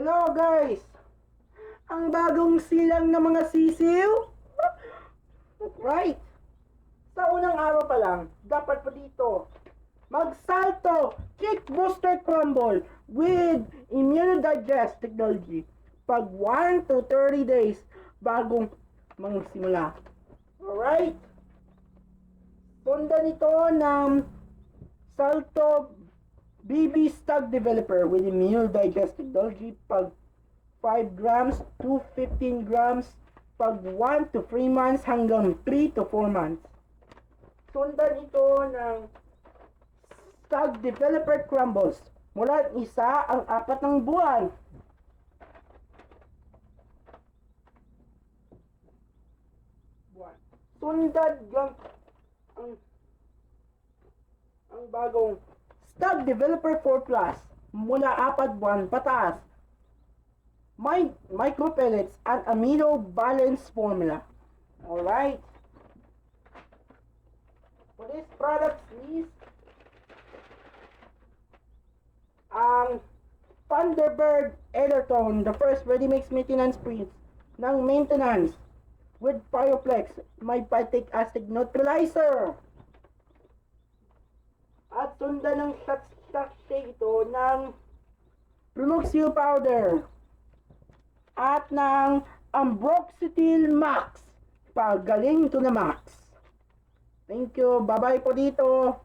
Hello guys! Ang bagong silang ng mga sisiw? Right! Sa unang araw pa lang, dapat pa dito magsalto kick booster crumble with immunodigest technology pag 1 to 30 days bagong magsimula. Alright? Sundan ito ng Salto BB Stock Developer with immunodigest technology pag 5 grams to 15 grams pag 1 to 3 months hanggang 3 to 4 months. Sundan ito ng Stock Developer Crumbles mula 1 ang 4 ng buwan. Sundan ang bagong Stock Developer 4 Plus mula 4 buwan pataas. Micro pellets and amino balance formula. Alright. For this product is ang Thunderbird Ellerton, the first ready-mix maintenance prints ng maintenance with Pyroplex, may phytic acid neutralizer. At sundan ng sachet ito ng Primoxil powder at ng Ambroxetil Max. Pagaling to na Max. Thank you. Bye-bye po dito.